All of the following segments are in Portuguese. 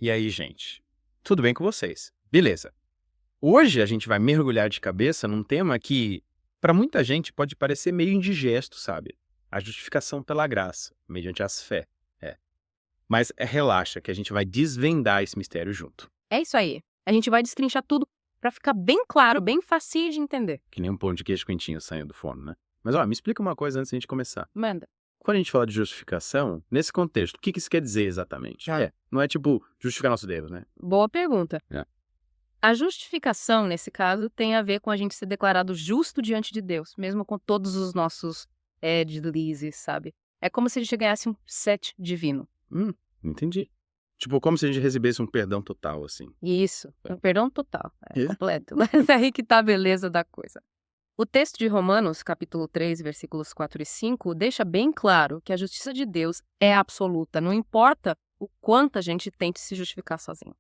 E aí, gente? Tudo bem com vocês? Beleza. Hoje a gente vai mergulhar de cabeça num tema que, para muita gente, pode parecer meio indigesto, sabe? A justificação pela graça, mediante as fé. Mas relaxa que a gente vai desvendar esse mistério junto. É isso aí. A gente vai destrinchar tudo pra ficar bem claro, bem facinho de entender. Que nem um pão de queijo quentinho saindo do forno, né? Mas me explica uma coisa antes de a gente começar. Manda. Quando a gente fala de justificação, nesse contexto, o que isso quer dizer exatamente? Não é tipo justificar nosso Deus, né? Boa pergunta. É. A justificação, nesse caso, tem a ver com a gente ser declarado justo diante de Deus, mesmo com todos os nossos deslizes, sabe? É como se a gente ganhasse um set divino. Entendi. Tipo, como se a gente recebesse um perdão total, assim. Isso, um perdão total, É? completo. Mas é aí que tá a beleza da coisa. O texto de Romanos, capítulo 3, versículos 4 e 5, deixa bem claro que a justiça de Deus é absoluta, não importa o quanto a gente tente se justificar sozinho.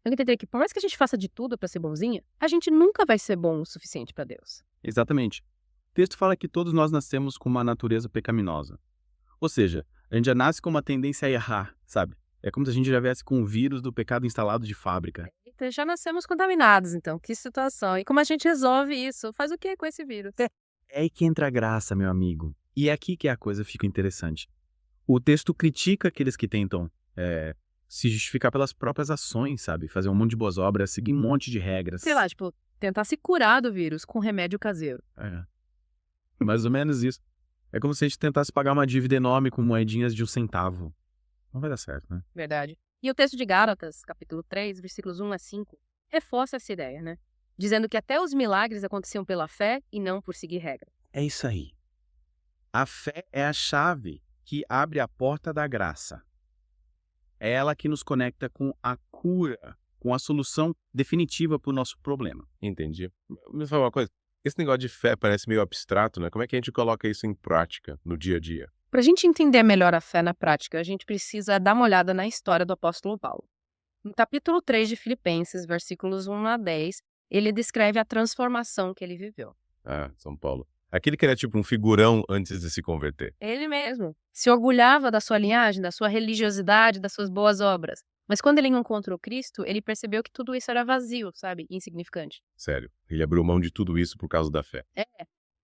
Eu entendi que por mais que a gente faça de tudo pra ser bonzinha, a gente nunca vai ser bom o suficiente pra Deus. Exatamente. O texto fala que todos nós nascemos com uma natureza pecaminosa. Ou seja, a gente já nasce com uma tendência a errar, sabe? É como se a gente já viesse com o vírus do pecado instalado de fábrica. Então já nascemos contaminados, então. Que situação. E como a gente resolve isso? Faz o que com esse vírus? É aí que entra a graça, meu amigo. E é aqui que a coisa fica interessante. O texto critica aqueles que tentam se justificar pelas próprias ações, sabe? Fazer um monte de boas obras, seguir um monte de regras. Sei lá, tipo, tentar se curar do vírus com remédio caseiro. Mais ou menos isso. É como se a gente tentasse pagar uma dívida enorme com moedinhas de 1 centavo. Não vai dar certo, né? Verdade. E o texto de Gálatas, capítulo 3, versículos 1 a 5, reforça essa ideia, né? Dizendo que até os milagres aconteciam pela fé e não por seguir regra. É isso aí. A fé é a chave que abre a porta da graça. É ela que nos conecta com a cura, com a solução definitiva para o nosso problema. Entendi. Me fala uma coisa. Esse negócio de fé parece meio abstrato, né? Como é que a gente coloca isso em prática, no dia a dia? Para a gente entender melhor a fé na prática, a gente precisa dar uma olhada na história do apóstolo Paulo. No capítulo 3 de Filipenses, versículos 1 a 10, ele descreve a transformação que ele viveu. São Paulo. Aquele que era tipo um figurão antes de se converter. Ele mesmo se orgulhava da sua linhagem, da sua religiosidade, das suas boas obras. Mas quando ele encontrou Cristo, ele percebeu que tudo isso era vazio, sabe? Insignificante. Sério. Ele abriu mão de tudo isso por causa da fé.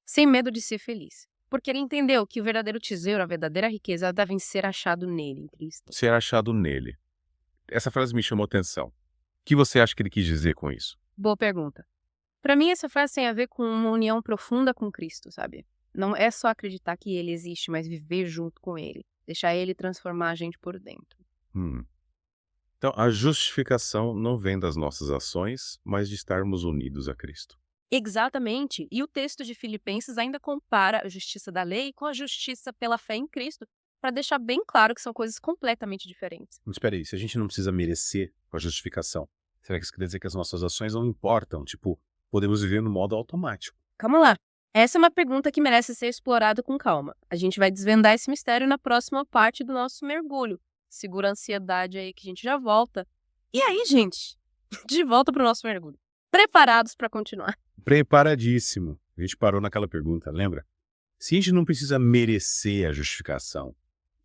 Sem medo de ser feliz. Porque ele entendeu que o verdadeiro tesouro, a verdadeira riqueza, deve ser achado nele, em Cristo. Ser achado nele. Essa frase me chamou atenção. O que você acha que ele quis dizer com isso? Boa pergunta. Pra mim, essa frase tem a ver com uma união profunda com Cristo, sabe? Não é só acreditar que ele existe, mas viver junto com ele. Deixar ele transformar a gente por dentro. Então, a justificação não vem das nossas ações, mas de estarmos unidos a Cristo. Exatamente. E o texto de Filipenses ainda compara a justiça da lei com a justiça pela fé em Cristo, para deixar bem claro que são coisas completamente diferentes. Mas espera aí, se a gente não precisa merecer com a justificação, será que isso quer dizer que as nossas ações não importam? Tipo, podemos viver no modo automático. Calma lá. Essa é uma pergunta que merece ser explorada com calma. A gente vai desvendar esse mistério na próxima parte do nosso mergulho. Segura a ansiedade aí que a gente já volta. E aí, gente? De volta pro nosso mergulho. Preparados para continuar? Preparadíssimo. A gente parou naquela pergunta, lembra? Se a gente não precisa merecer a justificação,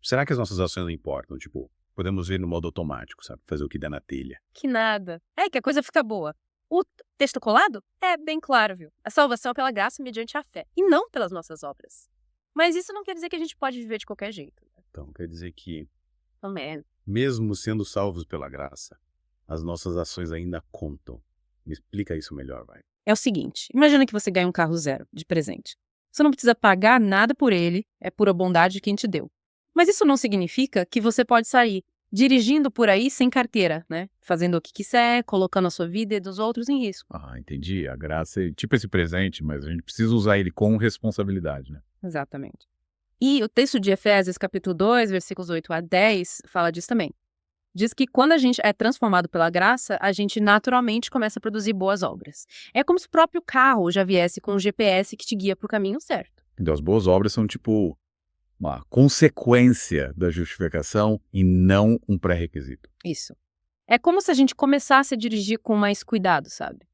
será que as nossas ações não importam? Tipo, podemos ver no modo automático, sabe? Fazer o que der na telha. Que nada. É que a coisa fica boa. O texto colado é bem claro, viu? A salvação é pela graça mediante a fé, e não pelas nossas obras. Mas isso não quer dizer que a gente pode viver de qualquer jeito. Então, quer dizer que, Amém. mesmo sendo salvos pela graça, as nossas ações ainda contam. Me explica isso melhor, vai. É o seguinte, imagina que você ganha um carro zero de presente. Você não precisa pagar nada por ele, é pura bondade de quem te deu. Mas isso não significa que você pode sair dirigindo por aí sem carteira, né? Fazendo o que quiser, colocando a sua vida e dos outros em risco. Entendi. A graça é tipo esse presente, mas a gente precisa usar ele com responsabilidade, né? Exatamente. E o texto de Efésios, capítulo 2, versículos 8 a 10, fala disso também. Diz que quando a gente é transformado pela graça, a gente naturalmente começa a produzir boas obras. É como se o próprio carro já viesse com um GPS que te guia para o caminho certo. Então as boas obras são tipo uma consequência da justificação e não um pré-requisito. Isso. É como se a gente começasse a dirigir com mais cuidado, sabe?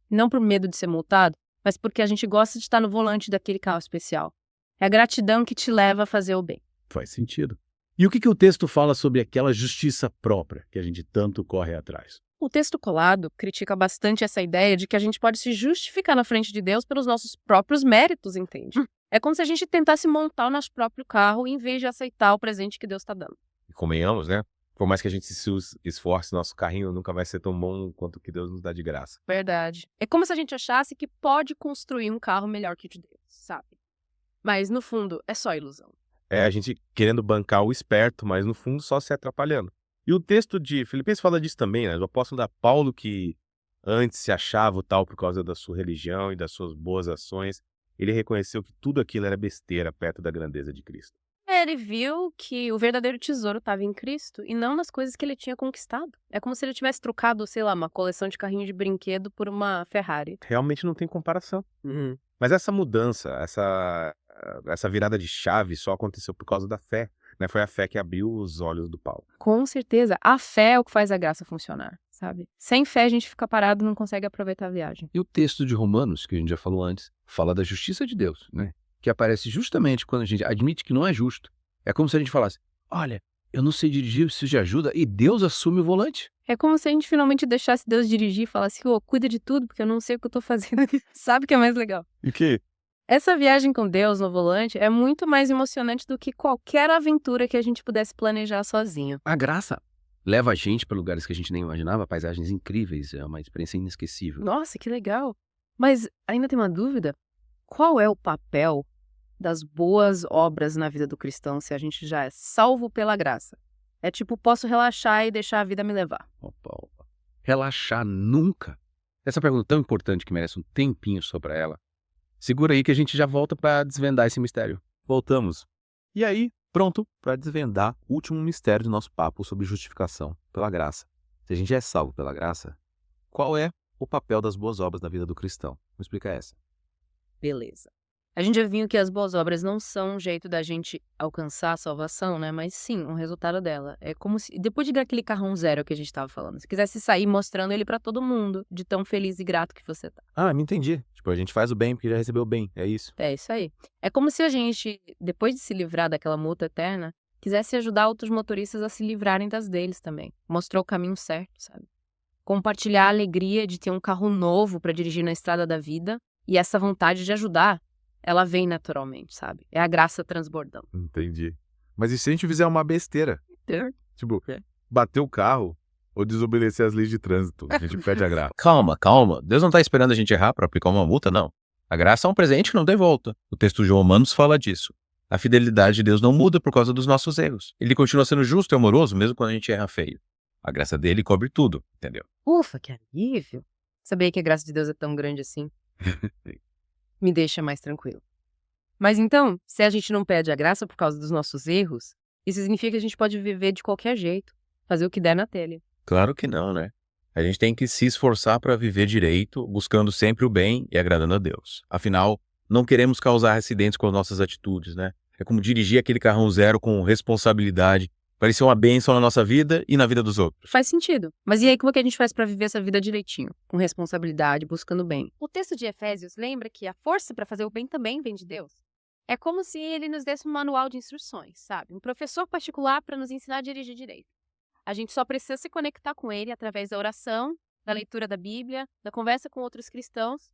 Não por medo de ser multado, mas porque a gente gosta de estar no volante daquele carro especial. É a gratidão que te leva a fazer o bem. Faz sentido. E o que o texto fala sobre aquela justiça própria que a gente tanto corre atrás? O texto colado critica bastante essa ideia de que a gente pode se justificar na frente de Deus pelos nossos próprios méritos, entende? É como se a gente tentasse montar o nosso próprio carro em vez de aceitar o presente que Deus está dando. E convenhamos, né? Por mais que a gente se esforce, nosso carrinho nunca vai ser tão bom quanto o que Deus nos dá de graça. Verdade. É como se a gente achasse que pode construir um carro melhor que o de Deus, sabe? Mas, no fundo, é só ilusão. É a gente querendo bancar o esperto, mas no fundo só se atrapalhando. E o texto de Filipenses fala disso também, né? O apóstolo da Paulo, que antes se achava o tal por causa da sua religião e das suas boas ações, ele reconheceu que tudo aquilo era besteira perto da grandeza de Cristo. Ele viu que o verdadeiro tesouro estava em Cristo e não nas coisas que ele tinha conquistado. É como se ele tivesse trocado, sei lá, uma coleção de carrinho de brinquedo por uma Ferrari. Realmente não tem comparação. Mas essa mudança, essa virada de chave só aconteceu por causa da fé, né? Foi a fé que abriu os olhos do Paulo. Com certeza, a fé é o que faz a graça funcionar, sabe? Sem fé a gente fica parado e não consegue aproveitar a viagem. E o texto de Romanos, que a gente já falou antes, fala da justiça de Deus, né? Que aparece justamente quando a gente admite que não é justo. É como se a gente falasse, olha, eu não sei dirigir, eu preciso de ajuda, e Deus assume o volante. É como se a gente finalmente deixasse Deus dirigir e falasse, ô, cuida de tudo, porque eu não sei o que eu tô fazendo aqui. Sabe o que é mais legal? E que? Essa viagem com Deus no volante é muito mais emocionante do que qualquer aventura que a gente pudesse planejar sozinho. A graça leva a gente para lugares que a gente nem imaginava, paisagens incríveis, é uma experiência inesquecível. Nossa, que legal! Mas ainda tem uma dúvida? Qual é o papel das boas obras na vida do cristão se a gente já é salvo pela graça? É tipo, posso relaxar e deixar a vida me levar. Opa. Relaxar nunca? Essa pergunta tão importante que merece um tempinho só para ela. Segura aí que a gente já volta para desvendar esse mistério. Voltamos. E aí, pronto para desvendar o último mistério do nosso papo sobre justificação pela graça. Se a gente é salvo pela graça, qual é o papel das boas obras na vida do cristão? Me explica essa. Beleza. A gente já viu que as boas obras não são um jeito da gente alcançar a salvação, né? Mas sim, um resultado dela. É como se, depois de aquele carrão zero que a gente tava falando, se quisesse sair mostrando ele pra todo mundo, de tão feliz e grato que você tá. Ah, me entendi. Tipo, a gente faz o bem porque já recebeu o bem, é isso. É isso aí. É como se a gente, depois de se livrar daquela multa eterna, quisesse ajudar outros motoristas a se livrarem das deles também. Mostrar o caminho certo, sabe? Compartilhar a alegria de ter um carro novo pra dirigir na estrada da vida e essa vontade de ajudar. Ela vem naturalmente, sabe? É a graça transbordando. Entendi. Mas e se a gente fizer uma besteira? Tipo, bater o carro ou desobedecer as leis de trânsito? A gente perde a graça. Calma. Deus não está esperando a gente errar para aplicar uma multa, não. A graça é um presente que não tem volta. O texto de Romanos fala disso. A fidelidade de Deus não muda por causa dos nossos erros. Ele continua sendo justo e amoroso mesmo quando a gente erra feio. A graça dele cobre tudo, entendeu? Ufa, que alívio. Sabia que a graça de Deus é tão grande assim? Me deixa mais tranquilo. Mas então, se a gente não pede a graça por causa dos nossos erros, isso significa que a gente pode viver de qualquer jeito, fazer o que der na telha. Claro que não, né? A gente tem que se esforçar para viver direito, buscando sempre o bem e agradando a Deus. Afinal, não queremos causar acidentes com as nossas atitudes, né? É como dirigir aquele carrão zero com responsabilidade, para ser uma bênção na nossa vida e na vida dos outros. Faz sentido. Mas e aí, como é que a gente faz pra viver essa vida direitinho? Com responsabilidade, buscando o bem. O texto de Efésios lembra que a força pra fazer o bem também vem de Deus. É como se ele nos desse um manual de instruções, sabe? Um professor particular pra nos ensinar a dirigir direito. A gente só precisa se conectar com ele através da oração, da leitura da Bíblia, da conversa com outros cristãos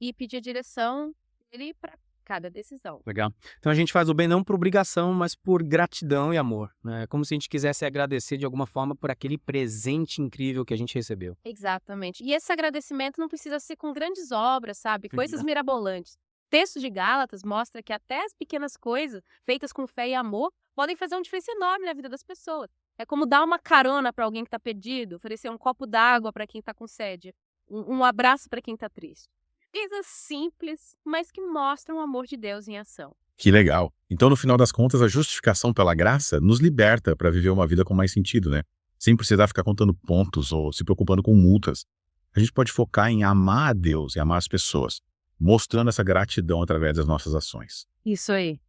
e pedir a direção dele pra cada decisão. Legal. Então a gente faz o bem não por obrigação, mas por gratidão e amor, né? É como se a gente quisesse agradecer de alguma forma por aquele presente incrível que a gente recebeu. Exatamente. E esse agradecimento não precisa ser com grandes obras, sabe? Coisas mirabolantes. O texto de Gálatas mostra que até as pequenas coisas, feitas com fé e amor, podem fazer uma diferença enorme na vida das pessoas. É como dar uma carona para alguém que está perdido, oferecer um copo d'água para quem está com sede, um abraço para quem está triste. Coisas simples, mas que mostram o amor de Deus em ação. Que legal. Então, no final das contas, a justificação pela graça nos liberta para viver uma vida com mais sentido, né? Sem precisar ficar contando pontos ou se preocupando com multas. A gente pode focar em amar a Deus e amar as pessoas, mostrando essa gratidão através das nossas ações. Isso aí.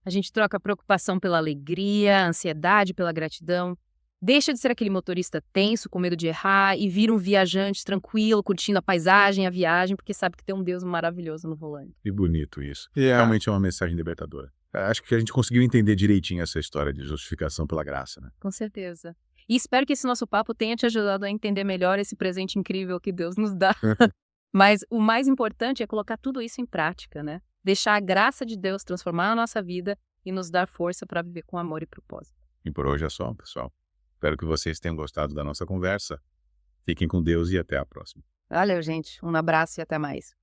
A gente troca a preocupação pela alegria, a ansiedade pela gratidão. Deixa de ser aquele motorista tenso, com medo de errar, e vira um viajante tranquilo, curtindo a paisagem, a viagem, porque sabe que tem um Deus maravilhoso no volante. Que bonito isso. E realmente é uma mensagem libertadora. Acho que a gente conseguiu entender direitinho essa história de justificação pela graça, né? Com certeza. E espero que esse nosso papo tenha te ajudado a entender melhor esse presente incrível que Deus nos dá. Mas o mais importante é colocar tudo isso em prática, né? Deixar a graça de Deus transformar a nossa vida e nos dar força para viver com amor e propósito. E por hoje é só, pessoal. Espero que vocês tenham gostado da nossa conversa. Fiquem com Deus e até a próxima. Valeu, gente. Um abraço e até mais.